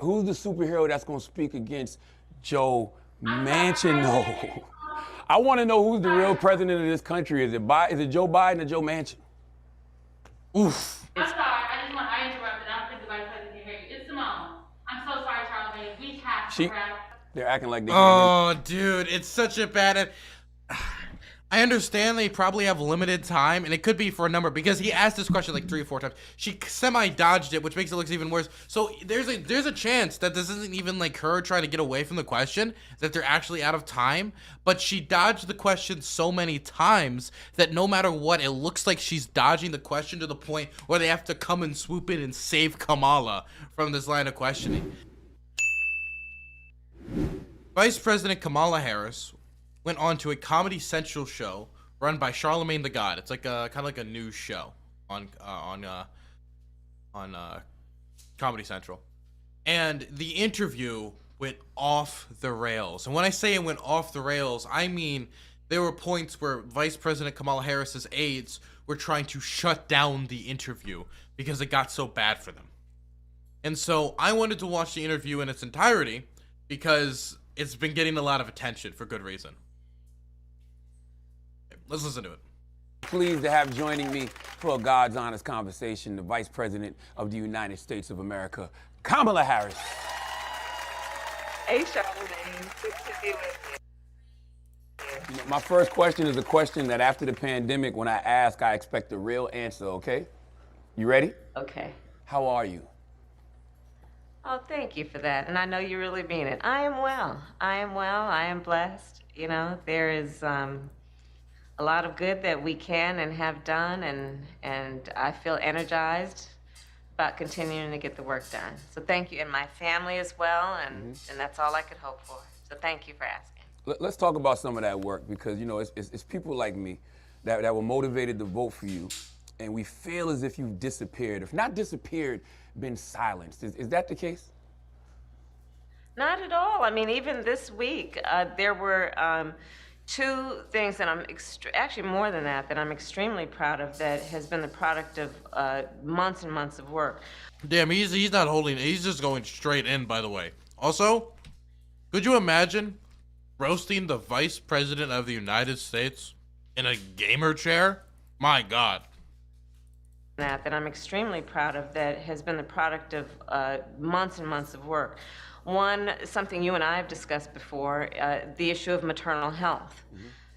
Who's the superhero that's gonna speak against Joe Manchin? No. I want to know who's the real president of this country. Is it Joe Biden or Joe Manchin? Oof. I'm sorry. I interrupted. I don't think the vice president can hear you. It's Simone. I'm so sorry, Charlamagne. We have to wrap. They're acting like they Oh, dude, it's such a bad. I understand they probably have limited time, and it could be for a number, because he asked this question like 3 or 4 times. She semi-dodged it, which makes it look even worse. So there's a chance that this isn't even like her trying to get away from the question, that they're actually out of time. But she dodged the question so many times that no matter what, it looks like she's dodging the question to the point where they have to come and swoop in and save Kamala from this line of questioning. Vice President Kamala Harris went on to a Comedy Central show run by Charlamagne the God. It's like kind of like a news show on Comedy Central, and the interview went off the rails. And when I say it went off the rails, I mean there were points where Vice President Kamala Harris's aides were trying to shut down the interview because it got so bad for them. And so I wanted to watch the interview in its entirety because it's been getting a lot of attention for good reason. Let's listen to it. Pleased to have joining me for a God's honest conversation, the Vice President of the United States of America, Kamala Harris. Hey, Charlamagne. Good to be with you. My first question is a question that after the pandemic, when I ask, I expect a real answer, okay? You ready? Okay. How are you? Oh, thank you for that. And I know you really mean it. I am well. I am well. I am blessed. You know, there is a lot of good that we can and have done, and I feel energized about continuing to get the work done. So thank you, and my family as well, and that's all I could hope for. So thank you for asking. Let's talk about some of that work, because, you know, it's people like me that were motivated to vote for you, and we feel as if you've disappeared. If not disappeared, been silenced. Is that the case? Not at all. I mean, even this week, there were 2 things that I'm actually more than that I'm extremely proud of, that has been the product of months and months of work. Damn, he's not holding it. He's just going straight in, by the way. Also, could you imagine roasting the Vice President of the United States in a gamer chair? My God. That I'm extremely proud of, that has been the product of months and months of work. One, something you and I have discussed before, the issue of maternal health.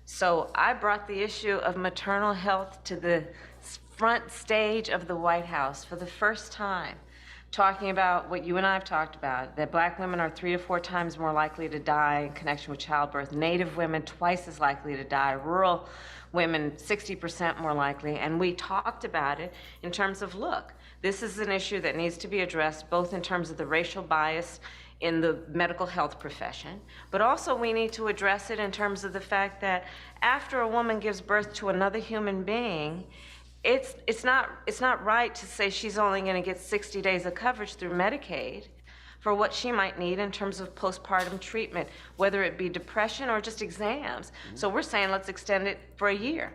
So I brought the issue of maternal health to the front stage of the White House for the first time, talking about what you and I have talked about, that Black women are 3 to 4 times more likely to die in connection with childbirth, Native women twice as likely to die, rural women 60% more likely, and we talked about it in terms of, look, this is an issue that needs to be addressed both in terms of the racial bias in the medical health profession, but also we need to address it in terms of the fact that after a woman gives birth to another human being, it's not right to say she's only going to get 60 days of coverage through Medicaid for what she might need in terms of postpartum treatment, whether it be depression or just exams. So we're saying let's extend it for a year.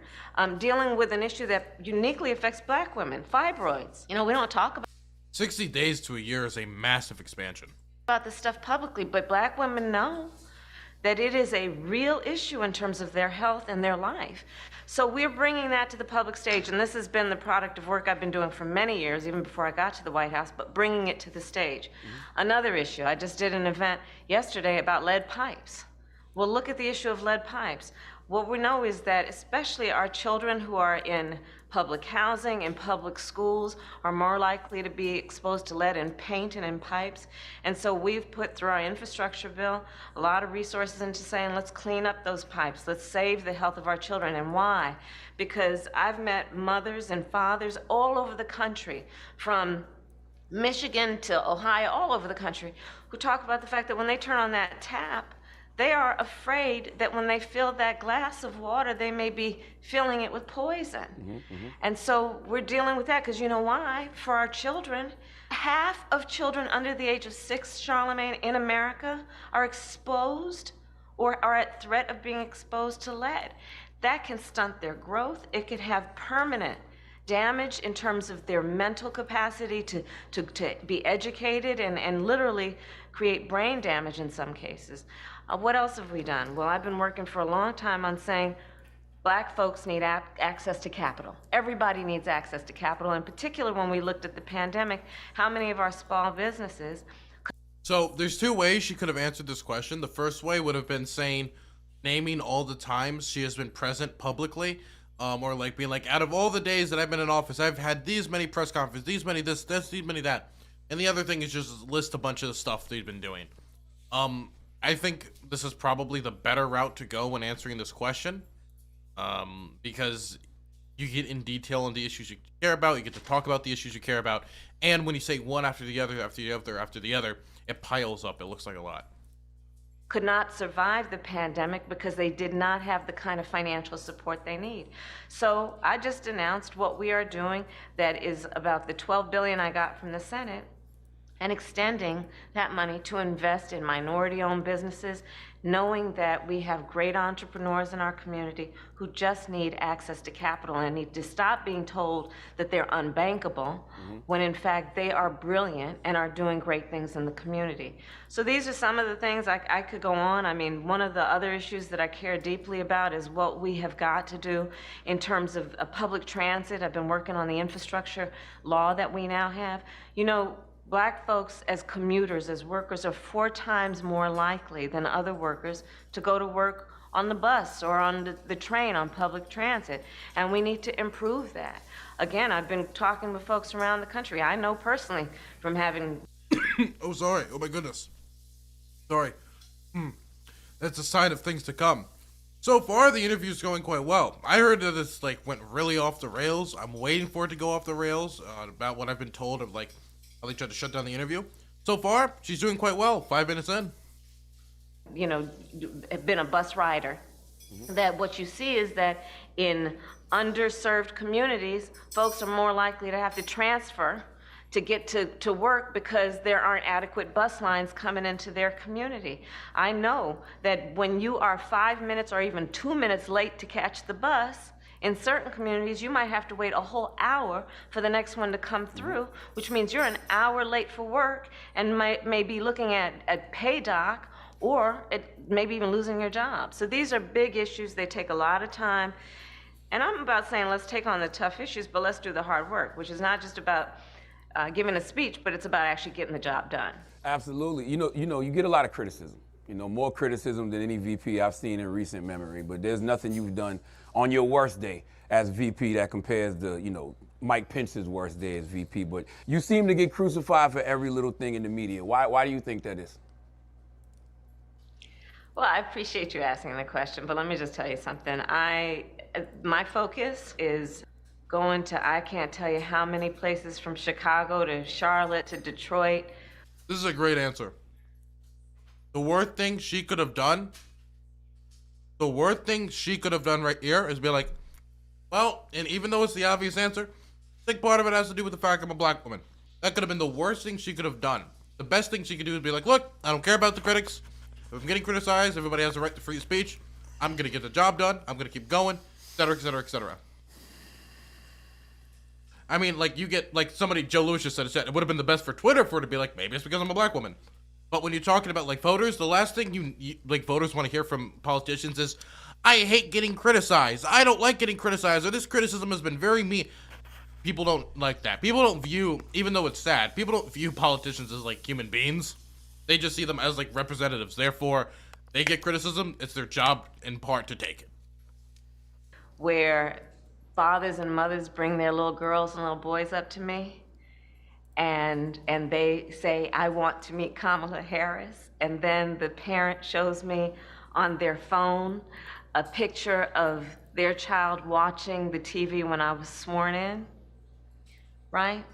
Dealing with an issue that uniquely affects Black women, fibroids. You know, we don't talk about 60 days to a year is a massive expansion. this stuff publicly, but Black women know that it is a real issue in terms of their health and their life. So we're bringing that to the public stage, and this has been the product of work I've been doing for many years, even before I got to the White House, but bringing it to the stage. Another issue, I just did an event yesterday about lead pipes. Well, look at the issue of lead pipes. What we know is that especially our children who are in public housing and public schools are more likely to be exposed to lead in paint and in pipes. And so we've put through our infrastructure bill a lot of resources into saying, let's clean up those pipes. Let's save the health of our children. And why? Because I've met mothers and fathers all over the country, from Michigan to Ohio, all over the country, who talk about the fact that when they turn on that tap, they are afraid that when they fill that glass of water, they may be filling it with poison. And so we're dealing with that, because you know why? For our children, half of children under the age of 6, Charlamagne, in America are exposed or are at threat of being exposed to lead. That can stunt their growth. It could have permanent damage in terms of their mental capacity to be educated and literally create brain damage in some cases. What else have we done? Well, I've been working for a long time on saying Black folks need access to capital. Everybody needs access to capital. In particular, when we looked at the pandemic, how many of our small businesses... So there's two ways she could have answered this question. The first way would have been naming all the times she has been present publicly, or like being like, out of all the days that I've been in office, I've had these many press conferences, these many this, these many that. And the other thing is just list a bunch of the stuff they've been doing. I think this is probably the better route to go when answering this question, because you get in detail on the issues you care about, you get to talk about the issues you care about, and when you say one after the other, after the other, after the other, it piles up. It looks like a lot. Could not survive the pandemic because they did not have the kind of financial support they need. So I just announced what we are doing that is about the $12 billion I got from the Senate, and extending that money to invest in minority-owned businesses, knowing that we have great entrepreneurs in our community who just need access to capital and need to stop being told that they're unbankable, when in fact they are brilliant and are doing great things in the community. So these are some of the things I could go on. I mean, one of the other issues that I care deeply about is what we have got to do in terms of public transit. I've been working on the infrastructure law that we now have. You know, Black folks as commuters, as workers, are 4 times more likely than other workers to go to work on the bus or on the train, on public transit, and we need to improve that. Again, I've been talking with folks around the country. I know personally from having... Oh, sorry. Oh, my goodness. Sorry. That's a sign of things to come. So far, the interview's going quite well. I heard that it's, went really off the rails. I'm waiting for it to go off the rails about what I've been told of, how they tried to shut down the interview. So far, she's doing quite well, 5 minutes in. You know, been a bus rider, that what you see is that in underserved communities, folks are more likely to have to transfer to get to work because there aren't adequate bus lines coming into their community. I know that when you are 5 minutes or even 2 minutes late to catch the bus, in certain communities, you might have to wait a whole hour for the next one to come through, which means you're an hour late for work and may be looking at pay dock or maybe even losing your job. So these are big issues. They take a lot of time. And I'm about saying let's take on the tough issues, but let's do the hard work, which is not just about giving a speech, but it's about actually getting the job done. Absolutely. You know, you get a lot of criticism. You know, more criticism than any VP I've seen in recent memory, but there's nothing you've done on your worst day as VP that compares to, Mike Pence's worst day as VP. But you seem to get crucified for every little thing in the media. Why do you think that is? Well, I appreciate you asking the question, but let me just tell you something. My focus is going to, I can't tell you how many places, from Chicago to Charlotte to Detroit. This is a great answer. The worst thing she could have done right here is be like, well, and even though it's the obvious answer, I think part of it has to do with the fact I'm a Black woman. That could have been the worst thing she could have done. The best thing she could do is be like, look, I don't care about the critics. If I'm getting criticized, everybody has the right to free speech. I'm going to get the job done. I'm going to keep going, et cetera, et cetera, et cetera. I mean, you get, somebody, Joe Lewis just said it would have been the best for Twitter for it to be like, maybe it's because I'm a Black woman. But when you're talking about, voters, the last thing you voters want to hear from politicians is, I hate getting criticized. I don't like getting criticized, or this criticism has been very mean. People don't like that. People don't view, even though it's sad, people don't view politicians as, human beings. They just see them as, representatives. Therefore, they get criticism. It's their job, in part, to take it. Where fathers and mothers bring their little girls and little boys up to me, and they say, I want to meet Kamala Harris, and then the parent shows me on their phone a picture of their child watching the TV when I was sworn in, right?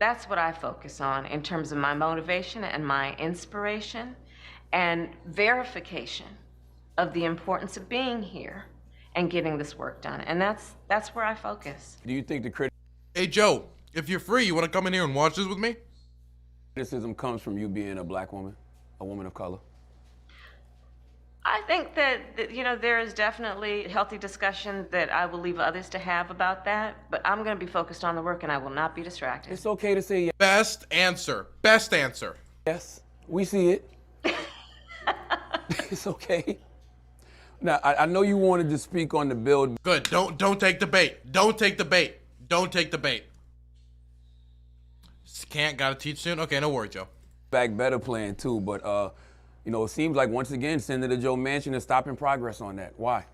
That's what I focus on in terms of my motivation and my inspiration and verification of the importance of being here and getting this work done. And that's where I focus. Do you think the Hey, Joe, if you're free, you want to come in here and watch this with me? criticism comes from you being a Black woman, a woman of color? I think that there is definitely healthy discussion that I will leave others to have about that, but I'm going to be focused on the work and I will not be distracted. It's okay to say Best answer. Best answer. yes. We see it. It's okay. Now, I know you wanted to speak on the bill. Good. Don't take the bait. Don't take the bait. Don't take the bait. Can't gotta teach soon? Okay, no worries, Joe. Back Better plan too, but it seems like once again Senator Joe Manchin is stopping progress on that. Why?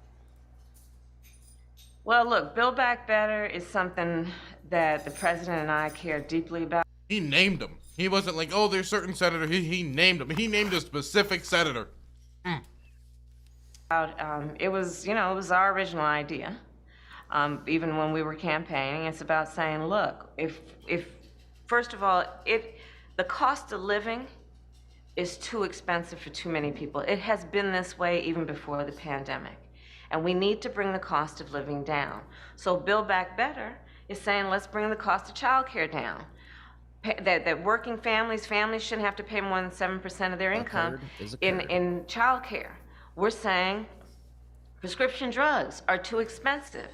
Well, look, Build Back Better is something that the president and I care deeply about. He named him. He wasn't like, oh, there's certain senator. He named him. He named a specific senator. It was our original idea. Even when we were campaigning, it's about saying, look, if first of all, the cost of living is too expensive for too many people. It has been this way even before the pandemic. And we need to bring the cost of living down. So Build Back Better is saying, let's bring the cost of childcare down. That working families shouldn't have to pay more than 7% of their income in childcare. We're saying prescription drugs are too expensive.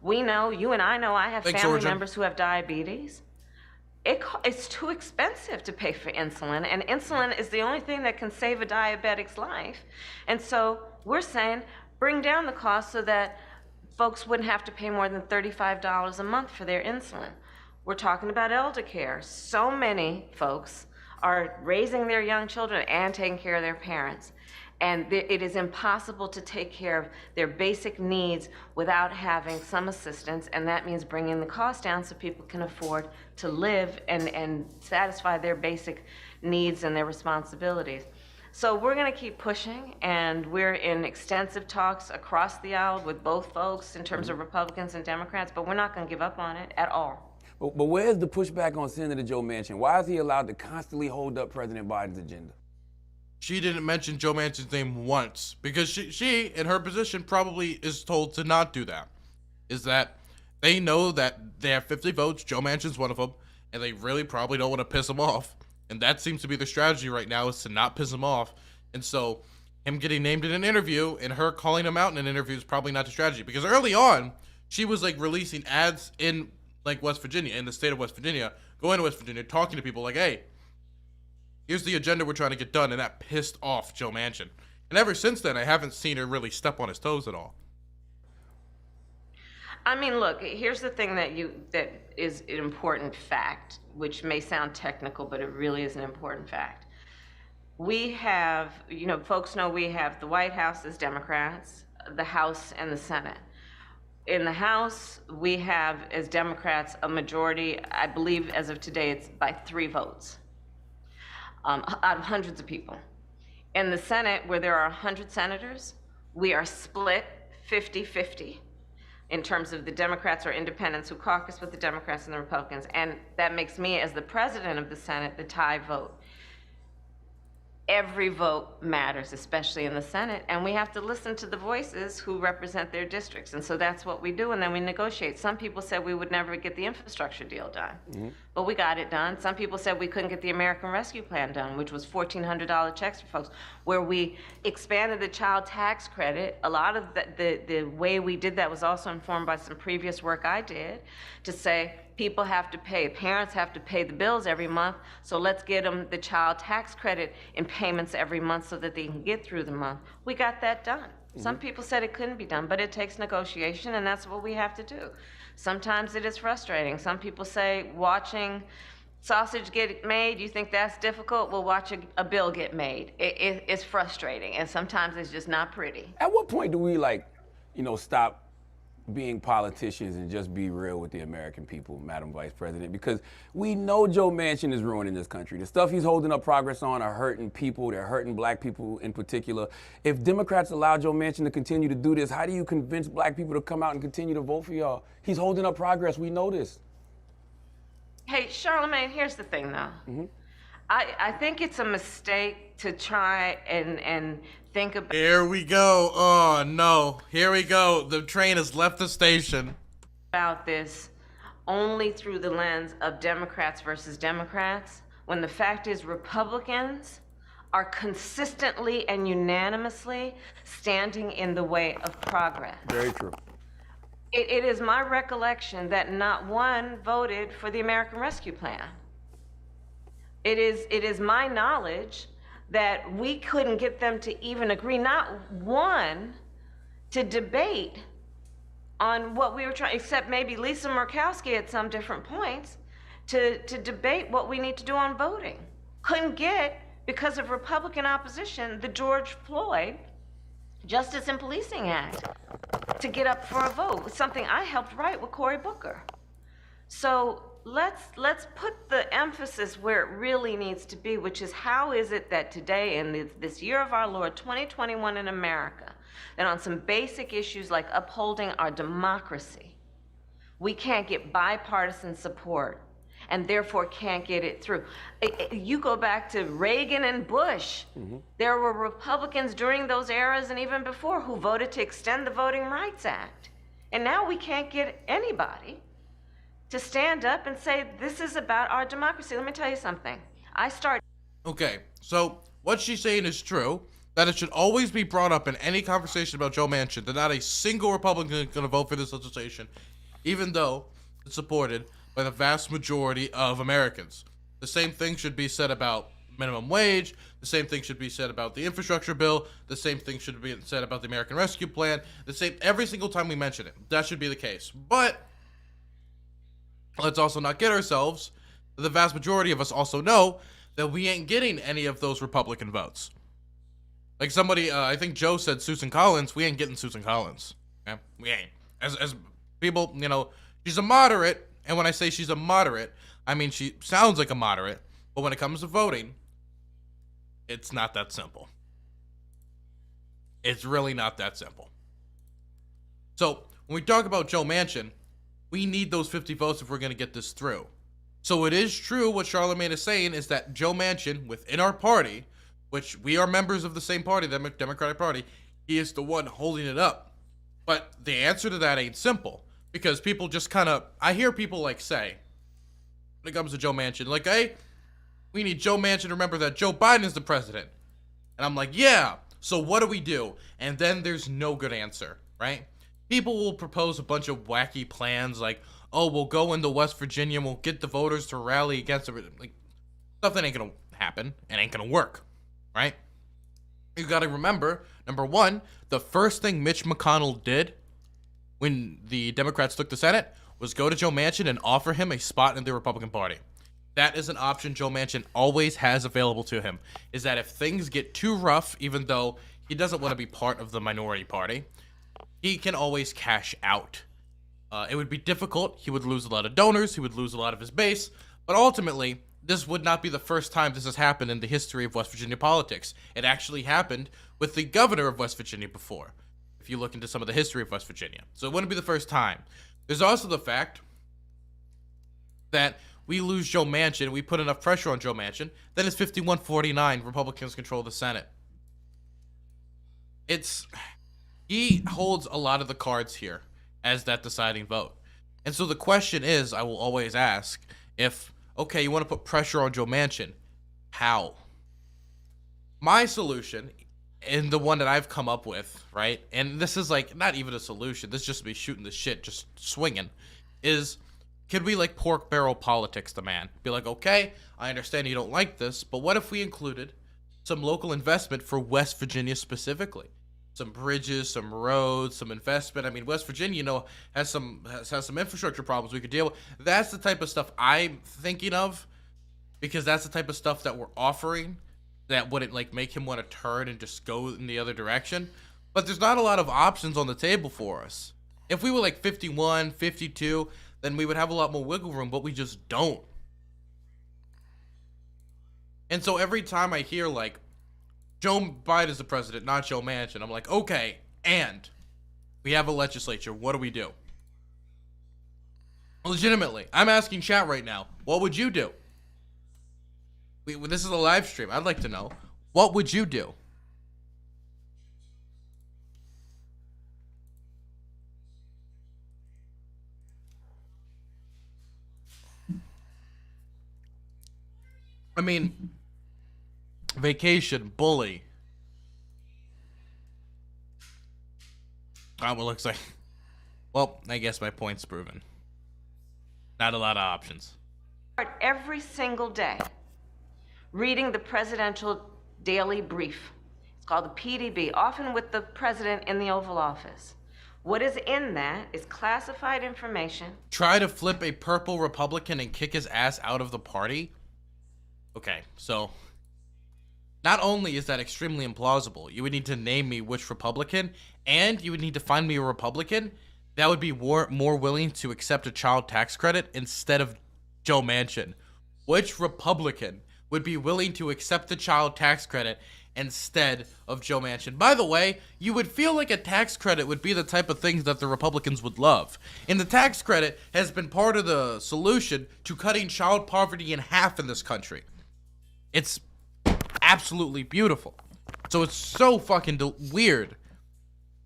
We know, you and I know, I have family members who have diabetes. It's too expensive to pay for insulin, and insulin is the only thing that can save a diabetic's life. And so we're saying bring down the cost so that folks wouldn't have to pay more than $35 a month for their insulin. We're talking about elder care. So many folks are raising their young children and taking care of their parents. And it is impossible to take care of their basic needs without having some assistance, and that means bringing the cost down so people can afford to live and satisfy their basic needs and their responsibilities. So we're going to keep pushing, and we're in extensive talks across the aisle with both folks in terms of Republicans and Democrats, but we're not going to give up on it at all. But where's the pushback on Senator Joe Manchin? Why is he allowed to constantly hold up President Biden's agenda? She didn't mention Joe Manchin's name once because she, in her position, probably is told to not do that. Is that they know that they have 50 votes, Joe Manchin's one of them, and they really probably don't want to piss him off. And that seems to be the strategy right now, is to not piss him off. And so him getting named in an interview and her calling him out in an interview is probably not the strategy. Because early on, she was like releasing ads in like West Virginia, in the state of West Virginia, going to West Virginia, talking to people like, hey, here's the agenda we're trying to get done, and that pissed off Joe Manchin. And ever since then, I haven't seen her really step on his toes at all. I mean, look, here's the thing that is an important fact, which may sound technical, but it really is an important fact. We have, folks know we have the White House as Democrats, the House and the Senate. In the House, we have, as Democrats, a majority, I believe as of today, it's by 3 votes. Out of hundreds of people. In the Senate, where there are 100 senators, we are split 50-50 in terms of the Democrats or independents who caucus with the Democrats and the Republicans. And that makes me, as the president of the Senate, the tie vote. Every vote matters, especially in the Senate, and we have to listen to the voices who represent their districts. And so that's what we do, and then we negotiate. Some people said we would never get the infrastructure deal done, but we got it done. Some people said we couldn't get the American Rescue Plan done, which was $1,400 checks for folks, where we expanded the child tax credit. A lot of the way we did that was also informed by some previous work I did to say, people have to pay, parents have to pay the bills every month, so let's get them the child tax credit in payments every month so that they can get through the month. We got that done. Some people said it couldn't be done, but it takes negotiation, and that's what we have to do. Sometimes it is frustrating. Some people say watching sausage get made, you think that's difficult? Well, watch a bill get made. It's frustrating, and sometimes it's just not pretty. At what point do we stop being politicians and just be real with the American people, Madam Vice President? Because we know Joe Manchin is ruining this country. The stuff he's holding up progress on are hurting people. They're hurting black people in particular. If Democrats allow Joe Manchin to continue to do this, how do you convince black people to come out and continue to vote for y'all? He's holding up progress. We know this. Hey, Charlamagne, here's the thing, though. I think it's a mistake to try and think about. Here we go. Oh, no. Here we go. The train has left the station. About this only through the lens of Democrats versus Democrats, when the fact is Republicans are consistently and unanimously standing in the way of progress. Very true. It is my recollection that not one voted for the American Rescue Plan. It is my knowledge that we couldn't get them to even agree, not one, to debate on what we were trying, except maybe Lisa Murkowski at some different points, to debate what we need to do on voting. Couldn't get, because of Republican opposition, the George Floyd Justice and Policing Act to get up for a vote, something I helped write with Cory Booker. So let's put the emphasis where it really needs to be, which is how is it that today, in this year of our Lord, 2021 in America, that on some basic issues like upholding our democracy, we can't get bipartisan support and therefore can't get it through. You go back to Reagan and Bush. There were Republicans during those eras and even before who voted to extend the Voting Rights Act. And now we can't get anybody to stand up and say, this is about our democracy. Let me tell you something. Okay, so what she's saying is true, that it should always be brought up in any conversation about Joe Manchin, that not a single Republican is going to vote for this legislation, even though it's supported by the vast majority of Americans. The same thing should be said about minimum wage, the same thing should be said about the infrastructure bill, the same thing should be said about the American Rescue Plan, the same every single time we mention it. That should be the case. But let's also not get ourselves, the vast majority of us also know that we ain't getting any of those Republican votes. Like somebody, I think Joe said Susan Collins, we ain't getting Susan Collins. Yeah, we ain't. As people, you know, she's a moderate, and when I say she's a moderate, I mean she sounds like a moderate, but when it comes to voting, it's not that simple. It's really not that simple. So, when we talk about Joe Manchin, we need those 50 votes if we're going to get this through. So it is true what Charlamagne is saying is that Joe Manchin, within our party, which we are members of the same party, the Democratic Party, he is the one holding it up. But the answer to that ain't simple. Because people just kind of, I hear people like say, when it comes to Joe Manchin, like, hey, we need Joe Manchin to remember that Joe Biden is the president. And I'm like, yeah, so what do we do? And then there's no good answer, right? People will propose a bunch of wacky plans like, oh, we'll go into West Virginia and we'll get the voters to rally against it. Like, stuff that ain't going to happen and ain't going to work, right? You got to remember, number one, the first thing Mitch McConnell did when the Democrats took the Senate was go to Joe Manchin and offer him a spot in the Republican Party. That is an option Joe Manchin always has available to him, is that if things get too rough, even though he doesn't want to be part of the minority party, he can always cash out. It would be difficult. He would lose a lot of donors. He would lose a lot of his base. But ultimately, this would not be the first time this has happened in the history of West Virginia politics. It actually happened with the governor of West Virginia before, if you look into some of the history of West Virginia. So it wouldn't be the first time. There's also the fact that we lose Joe Manchin, we put enough pressure on Joe Manchin, then it's 51-49, Republicans control the Senate. He holds a lot of the cards here as that deciding vote. And so the question is, I will always ask, if, okay, you want to put pressure on Joe Manchin, how? My solution, and the one that I've come up with, right, and this is like not even a solution, this is just me shooting the shit, just swinging, is could we like pork barrel politics the man? Be like, okay, I understand you don't like this, but what if we included some local investment for West Virginia specifically? Some bridges, some roads, some investment. I mean, West Virginia, you know, has some infrastructure problems we could deal with. That's the type of stuff I'm thinking of, because that's the type of stuff that we're offering that wouldn't like make him want to turn and just go in the other direction. But there's not a lot of options on the table for us. If we were like 51, 52, then we would have a lot more wiggle room, but we just don't. And so every time I hear like, Joe Biden is the president, not Joe Manchin, I'm like, okay, and we have a legislature, what do we do? Legitimately, I'm asking chat right now, what would you do? This is a live stream, I'd like to know, what would you do? I mean, Vacation, bully. Oh, well, looks like... Well, I guess my point's proven. Not a lot of options. Every single day, reading the presidential daily brief. It's called the PDB, often with the president in the Oval Office. What is in that is classified information. Try to flip a purple Republican and kick his ass out of the party? Okay, so... Not only is that extremely implausible, you would need to name me which Republican, and you would need to find me a Republican that would be more willing to accept a child tax credit instead of Joe Manchin. Which Republican would be willing to accept the child tax credit instead of Joe Manchin? By the way, you would feel like a tax credit would be the type of things that the Republicans would love. And the tax credit has been part of the solution to cutting child poverty in half in this country. It's absolutely beautiful. So it's so fucking weird.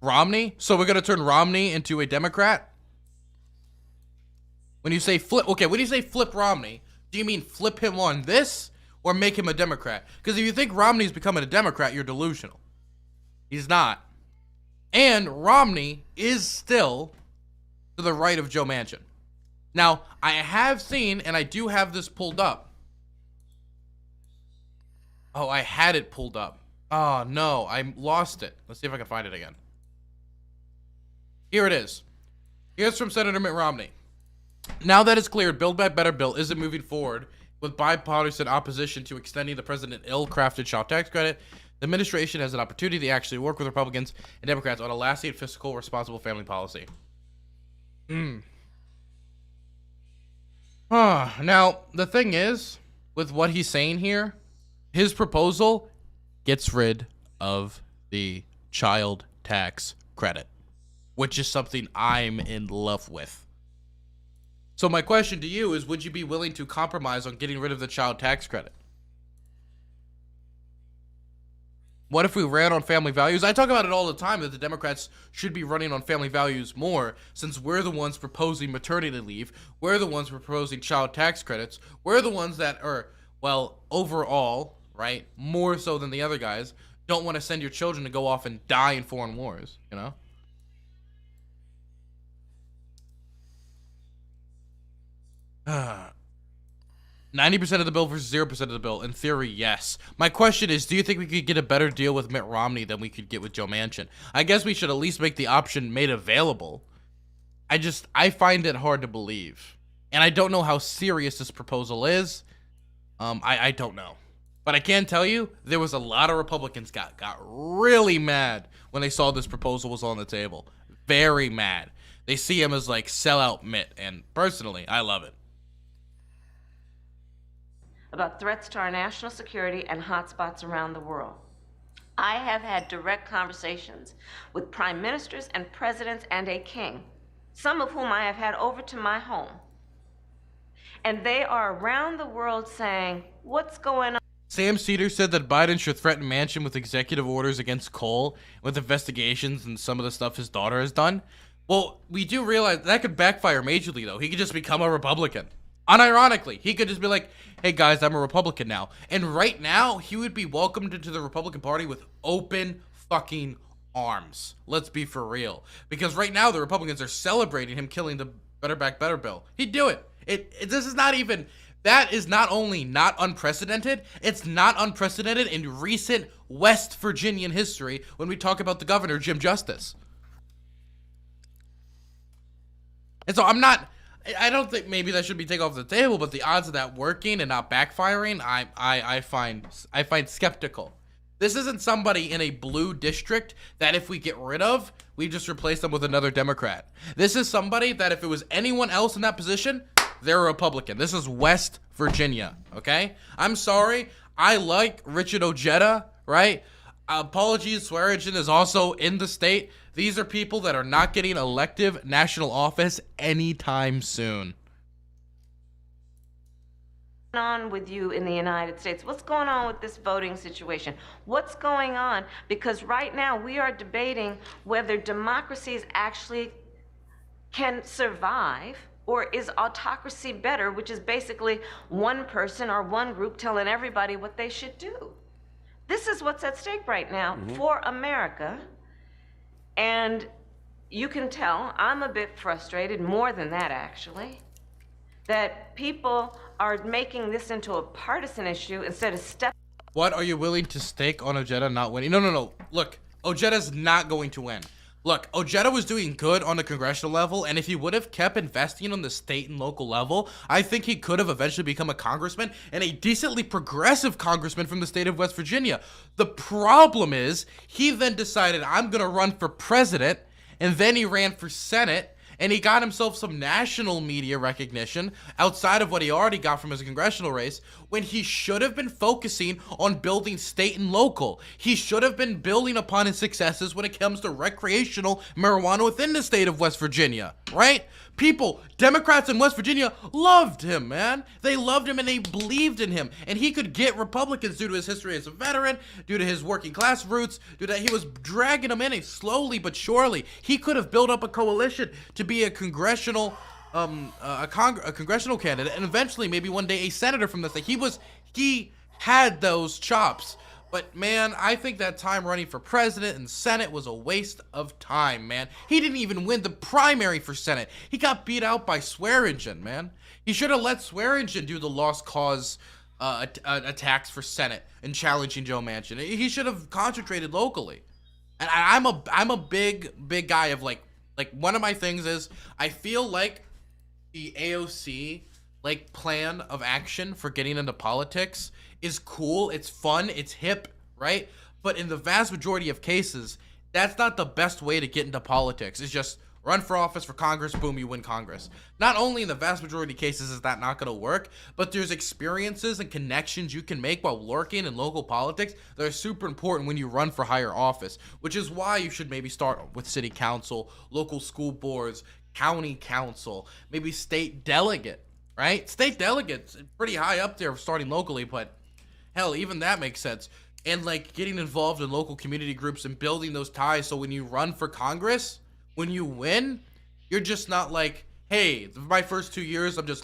Romney? So we're gonna turn Romney into a Democrat? When you say flip, okay, when you say flip Romney, do you mean flip him on this or make him a Democrat? Because if you think Romney's becoming a Democrat, you're delusional. He's not. And Romney is still to the right of Joe Manchin. Now, I have seen, and I do have this pulled up. Oh, I had it pulled up. Oh, no, I lost it. Let's see if I can find it again. Here it is. Here's from Senator Mitt Romney. Now that it's clear, Build Back Better bill isn't moving forward with bipartisan opposition to extending the president's ill-crafted child tax credit, the administration has an opportunity to actually work with Republicans and Democrats on a lasting, fiscal, responsible family policy. Now, the thing is, with what he's saying here, his proposal gets rid of the child tax credit, which is something I'm in love with. So my question to you is, would you be willing to compromise on getting rid of the child tax credit? What if we ran on family values? I talk about it all the time that the Democrats should be running on family values more, since we're the ones proposing maternity leave. We're the ones proposing child tax credits. We're the ones that are, well, overall, right, more so than the other guys, don't want to send your children to go off and die in foreign wars, you know? 90% of the bill versus 0% of the bill. In theory, yes. My question is, do you think we could get a better deal with Mitt Romney than we could get with Joe Manchin? I guess we should at least make the option made available. I find it hard to believe. And I don't know how serious this proposal is. I don't know. But I can tell you, there was a lot of Republicans got really mad when they saw this proposal was on the table. Very mad. They see him as like sellout Mitt, and personally, I love it. About threats to our national security and hotspots around the world. I have had direct conversations with prime ministers and presidents and a king, some of whom I have had over to my home. And they are around the world saying, what's going on? Sam Cedar said that Biden should threaten Manchin with executive orders against Cole, with investigations and some of the stuff his daughter has done. Well, we do realize that could backfire majorly, though. He could just become a Republican. Unironically, he could just be like, hey guys, I'm a Republican now. And right now, he would be welcomed into the Republican Party with open fucking arms. Let's be for real. Because right now, the Republicans are celebrating him killing the Better Back Better bill. He'd do it. This is not even... That is not only not unprecedented, it's not unprecedented in recent West Virginian history when we talk about the governor, Jim Justice. And so I don't think maybe that should be taken off the table, but the odds of that working and not backfiring, I find skeptical. This isn't somebody in a blue district that if we get rid of, we just replace them with another Democrat. This is somebody that if it was anyone else in that position, they're a Republican. This is West Virginia, okay? I'm sorry. I like Richard Ojeda, right? Apologies, Swearingen is also in the state. These are people that are not getting elective national office anytime soon. What's going on with you in the United States? What's going on with this voting situation? What's going on? Because right now we are debating whether democracies actually can survive, or is autocracy better, which is basically one person or one group telling everybody what they should do. This is what's at stake right now for America. And you can tell I'm a bit frustrated, more than that actually, that people are making this into a partisan issue instead of stepping. What are you willing to stake on Ojeda not winning? No. Look, Ojeda's not going to win. Look, Ojeda was doing good on the congressional level, and if he would have kept investing on the state and local level, I think he could have eventually become a congressman, and a decently progressive congressman from the state of West Virginia. The problem is, he then decided, I'm gonna run for president, and then he ran for Senate, and he got himself some national media recognition outside of what he already got from his congressional race, when he should have been focusing on building state and local. He should have been building upon his successes when it comes to recreational marijuana within the state of West Virginia, right? People, Democrats in West Virginia loved him, man. They loved him and they believed in him. And he could get Republicans due to his history as a veteran, due to his working class roots, due to he was dragging them in slowly but surely. He could have built up a coalition to be a congressional congressional candidate, and eventually maybe one day a senator from the state. He had those chops. But man, I think that time running for president and Senate was a waste of time, man. He didn't even win the primary for Senate. He got beat out by Swearingen, man. He should have let Swearingen do the lost cause attacks for Senate and challenging Joe Manchin. He should have concentrated locally. And I'm a big guy of like one of my things is I feel like the AOC plan of action for getting into politics is cool, it's fun, it's hip, right? But in the vast majority of cases, that's not the best way to get into politics. It's just run for office for Congress, boom, you win Congress. Not only in the vast majority of cases is that not going to work, but there's experiences and connections you can make while working in local politics that are super important when you run for higher office, which is why you should maybe start with city council, local school boards, county council, maybe state delegate, right? State delegates pretty high up there starting locally, but hell, even that makes sense. And getting involved in local community groups and building those ties so when you run for Congress, when you win, you're just not hey, my first 2 years, I'm just